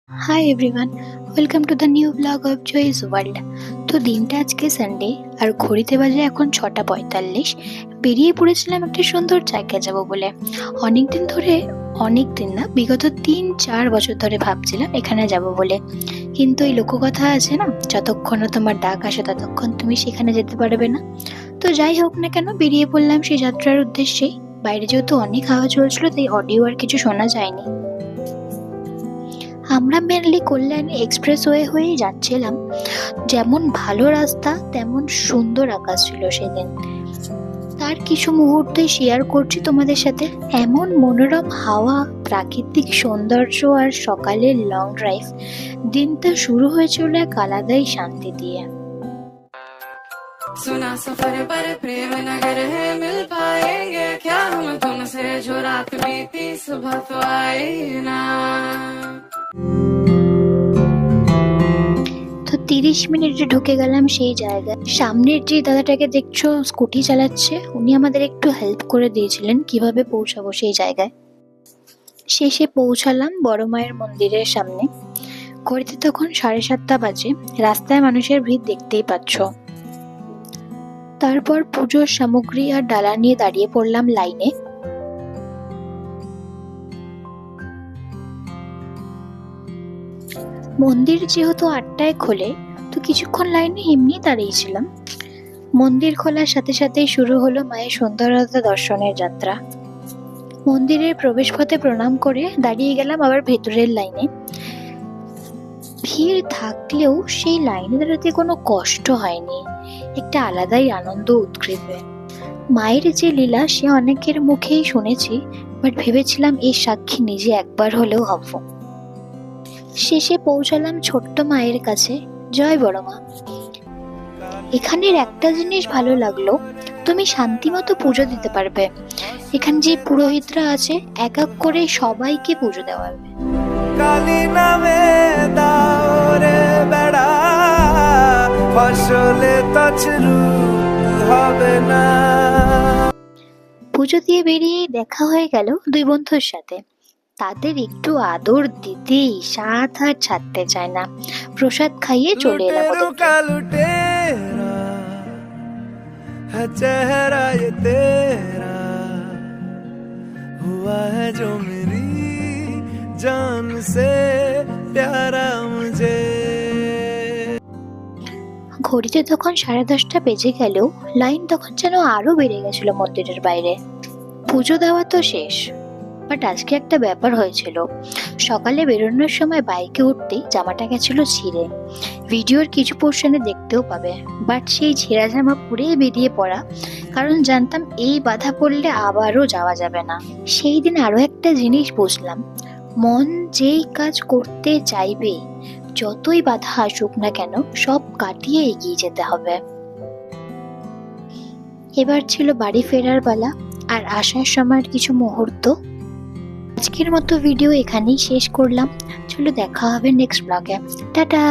Hi everyone, welcome to the new blog of joys world. তো দিনটা আজকে Sunday আর ঘড়িতে বাজে এখন 6:45। বেরিয়ে পড়েছিলাম একটা সুন্দর জায়গায় যাব বলে। অনেক দিন না, বিগত 3-4 বছর ধরে ভাবছিলাম এখানে যাব বলে, কিন্তু এই লোককথা আছে না, যতক্ষণ না তোমার ডাক আসে ততক্ষণ তুমি সেখানে যেতে পারবে না। তো যাই হোক না কেন, বেরিয়ে পড়লাম সেই যাত্রার উদ্দেশ্যেই। বাইরে যেহেতু অনেক হাওয়া চলছিল তাই অডিও আর কিছু শোনা যায়নি। আমরা মেনলি কল্যাণ এক্সপ্রেসওয়ে হয়েই যাচ্ছিলাম। যেমন ভালো রাস্তা তেমন সুন্দর আকাশ ছিল সেদিন। তার কিছু মুহূর্তে শেয়ার করছি তোমাদের সাথে। এমন মনোরম হাওয়া, প্রাকৃতিক সৌন্দর্য আর সকালের লং ড্রাইভ, দিনটা শুরু হয়েছিল এক আলাদাই শান্তি দিয়ে। सुना सफर पर प्रेम नगर है, मिल पाएंगे क्या हम तुमसे, जो रात बीती सुबह तो आई ना। তো 30 মিনিটে ঢুকে গেলাম সেই জায়গায়। সামনের যে দাদাটাকে দেখছো স্কুটি চালাচ্ছে, উনি আমাদের একটু হেল্প করে দিয়েছিলেন কিভাবে পৌঁছাবো সেই জায়গায়। শেষে পৌঁছালাম বড় মায়ের মন্দিরের সামনে। ঘড়িতে তখন 7:30 বাজে। রাস্তায় মানুষের ভিড় দেখতেই পাচ্ছ। তারপর পুজোর সামগ্রী আর ডালা নিয়ে দাঁড়িয়ে পড়লাম লাইনে। মন্দির যেহেতু 8টায় খোলে, তো কিছুক্ষণ লাইনে এমনি দাঁড়িয়েছিলাম। মন্দির খোলার সাথে সাথেই শুরু হলো মায়ের সুন্দরতা দর্শনের যাত্রা। মন্দিরের প্রবেশপথে প্রণাম করে দাঁড়িয়ে গেলাম আবার ভেতরের লাইনে। ভিড় থাকলেও সেই লাইনে দাঁড়াতে কোনো কষ্ট হয়নি, একটা আলাদাই আনন্দ উৎকৃপে। মায়ের যে লীলা সে অনেকের মুখেই শুনেছি, বাট ভেবেছিলাম এর সাক্ষী নিজে একবার হলেও হব। শেষে পৌঁছালাম ছোট্ট মায়ের কাছে। জয় বড় মা। এখানের একটা জিনিস ভালো লাগলো, তুমি শান্তি মতো পুজো দিতে পারবে। এখানে যে পুরোহিতরা আছে এক এক করে সবাইকে পুজো দেওয়াবে। কালী নামে দাওরে বেড়া, ফসলে তছরু হবে না। পুজো দিয়ে বেরিয়ে দেখা হয়ে গেল দুই বন্ধুর সাথে। তাদের একটু আদর দিতেই সাথ আর ছাড়তে চায় না। প্রসাদ খাইয়ে চলে এলাম लुटेरों ওদেরকে। का लुटेरा है चेहरा ये तेरा, हुआ है जो मेरी जान से प्यारा मुझे। ঘড়িতে তখন 10:30 বেজে গেলেও লাইন তখন যেন আরো বেড়ে গেছিল মন্দিরের বাইরে। পুজো দেওয়া তো শেষ, বাট আজকে একটা ব্যাপার হয়েছিল। সকালে বেরোনোর সময় বাইকে উঠতেই জামাটা গেছিল ছিঁড়ে। ভিডিওর কিছু পোর্শনে দেখতেও পাবে। বাট সেই ছেঁড়া জামা পরেই বেরিয়ে পড়া, কারণ জানতাম এই বাধা পড়লে আবারও যাওয়া যাবে না। সেই দিন আরো একটা জিনিস বুঝলাম, মন যেই কাজ করতে চাইবে, যতই বাধা আসুক না কেন সব কাটিয়ে এগিয়ে যেতে হবে। এবার ছিল বাড়ি ফেরার পালা আর আসার সময়ের কিছু মুহূর্ত। আজকের মতো ভিডিও এখানেই শেষ করলাম। চলো দেখা হবে নেক্সট ব্লগে। টাটা।